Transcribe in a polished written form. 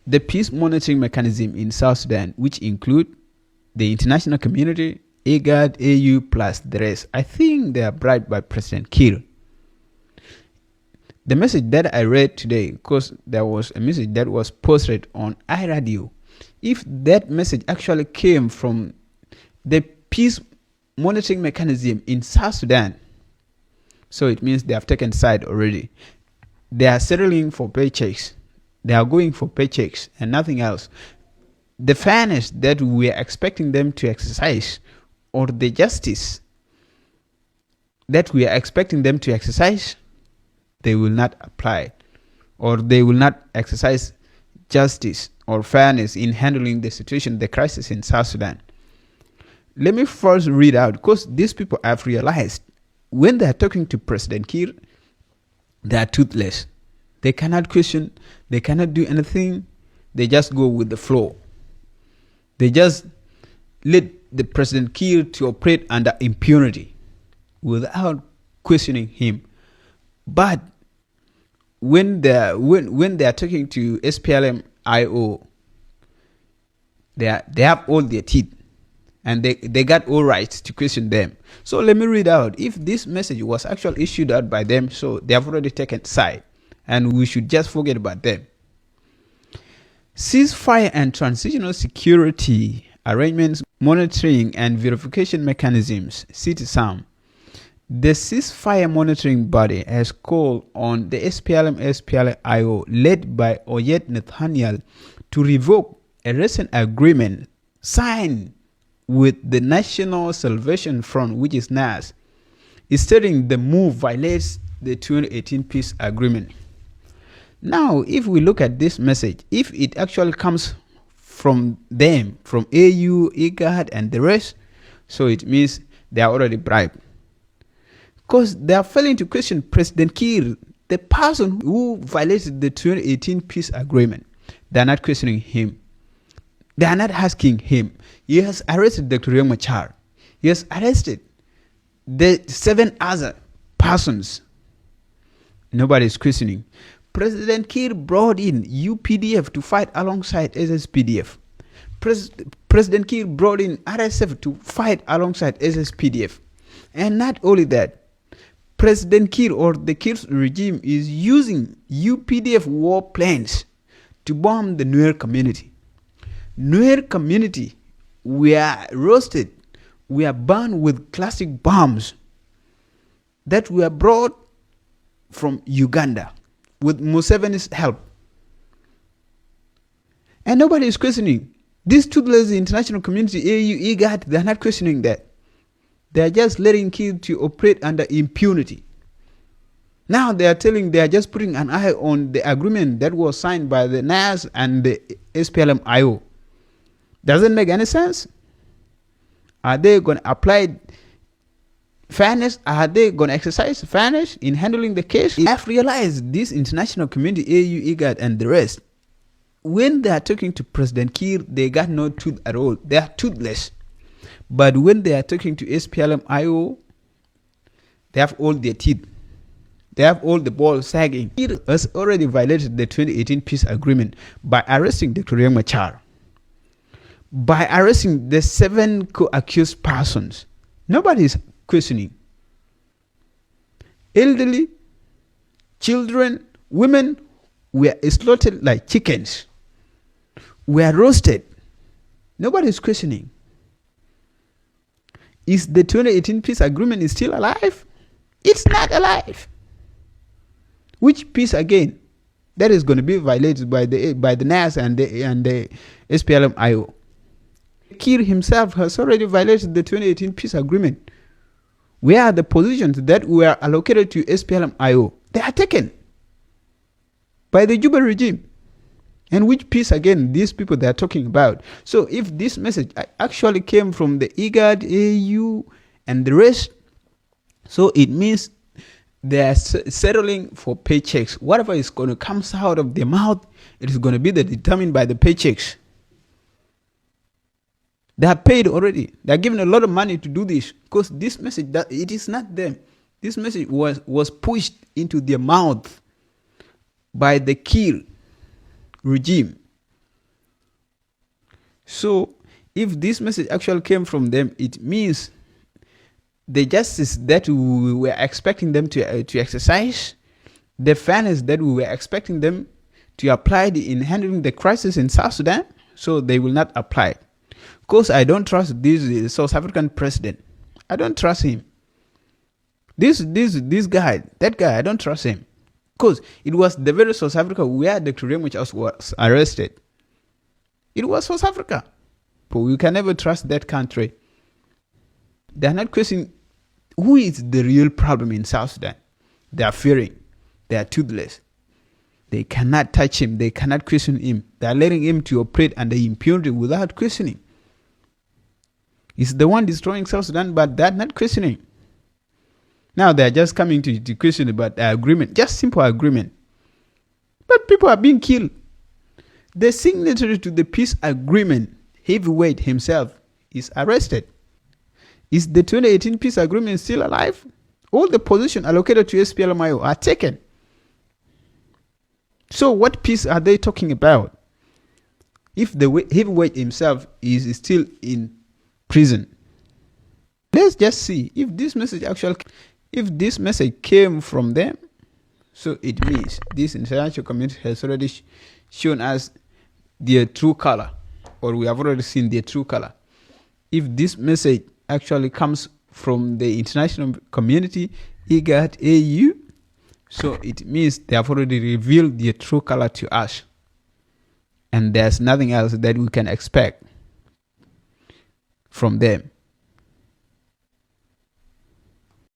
The peace monitoring mechanism in South Sudan, which include the international community, IGAD, AU, plus the rest, I think they are bribed by President Kiir. The message that I read today, because there was a message that was posted on iRadio, if that message actually came from the peace monitoring mechanism in South Sudan, so it means they have taken side already. They are settling for paychecks. They are going for paychecks and nothing else. The fairness that we are expecting them to exercise, or the justice that we are expecting them to exercise, they will not apply, or they will not exercise justice or fairness in handling the situation, the crisis in South Sudan. Let me first read out, because these people have realized when they are talking to President Kiir, they are toothless. They cannot question, they cannot do anything, they just go with the flow. They just let the President Kiir to operate under impunity without questioning him. But when they are talking to SPLM-IO, they have all their teeth, and they got all rights to question them. So let me read out. If this message was actually issued out by them, so they have already taken side, and we should just forget about them. Ceasefire and transitional security arrangements, monitoring and verification mechanisms, CITESAM. The ceasefire monitoring body has called on the SPLM-IO, led by Oyet Nathaniel, to revoke a recent agreement signed with the National Salvation Front, which is NAS, stating the move violates the 2018 peace agreement. Now, if we look at this message, if it actually comes from them, from AU, IGAD, and the rest, so it means they are already bribed. Because they are failing to question President Kiir, the person who violated the 2018 peace agreement. They are not questioning him. They are not asking him. He has arrested Dr. Riek Machar. He has arrested the 7 other persons. Nobody is questioning. President Kiir brought in UPDF to fight alongside SSPDF. President Kiir brought in RSF to fight alongside SSPDF. And not only that, President Kiir, or the Kiir regime, is using UPDF war planes to bomb the Nuer community. Nuer community were roasted, we are burned with classic bombs that were brought from Uganda with Museveni's help. And nobody is questioning. These toothless international community, AU, IGAD, they are not questioning that. They are just letting Kiir to operate under impunity. Now they are just putting an eye on the agreement that was signed by the NAS and the SPLM-IO. Doesn't make any sense. Are they going to apply fairness? Are they going to exercise fairness in handling the case? I've realized this international community, AU, IGAD, and the rest, when they are talking to President Kiir, they got no tooth at all. They are toothless. But when they are talking to SPLM-IO, they have all their teeth. They have all the balls sagging. Kiir has already violated the 2018 peace agreement by arresting Dr. Riek Machar, by arresting the 7 co-accused persons. Nobody is questioning. Elderly, children, women were slaughtered like chickens, were roasted. Nobody is questioning. Is the 2018 peace agreement still alive? It's not alive. Which peace again? That is going to be violated by the NAS and the SPLM-IO. Kiir himself has already violated the 2018 peace agreement. Where are the positions that were allocated to SPLM-IO? They are taken by the Juba regime. And which peace again these people they are talking about? So if this message actually came from the IGAD, AU, and the rest, so it means they are settling for paychecks. Whatever is going to come out of their mouth, it is going to be determined by the paychecks. They are paid already. They are given a lot of money to do this, because this message, that it is not them. This message was pushed into their mouth by the Kiir regime. So if this message actually came from them, it means the justice that we were expecting them to exercise, the fairness that we were expecting them to apply in handling the crisis in South Sudan, so they will not apply it. Because I don't trust this South African president. I don't trust him. This guy, that guy, I don't trust him. Because it was the very South Africa where Dr. Remuch was arrested. It was South Africa. But we can never trust that country. They are not questioning who is the real problem in South Sudan. They are fearing. They are toothless. They cannot touch him. They cannot question him. They are letting him to operate under impunity without questioning. He's the one destroying South Sudan, but they're not questioning. Now they're just coming to question about the agreement. Just simple agreement. But people are being killed. The signatory to the peace agreement, Heavyweight himself, is arrested. Is the 2018 peace agreement still alive? All the positions allocated to SPLMIO are taken. So what peace are they talking about? If the Heavyweight himself is still in prison. Let's just see if this message came from them. So it means this international community has already shown us their true color, or we have already seen their true color. If this message actually comes from the international community, IGAD, AU, so it means they have already revealed their true color to us. And there's nothing else that we can expect from them.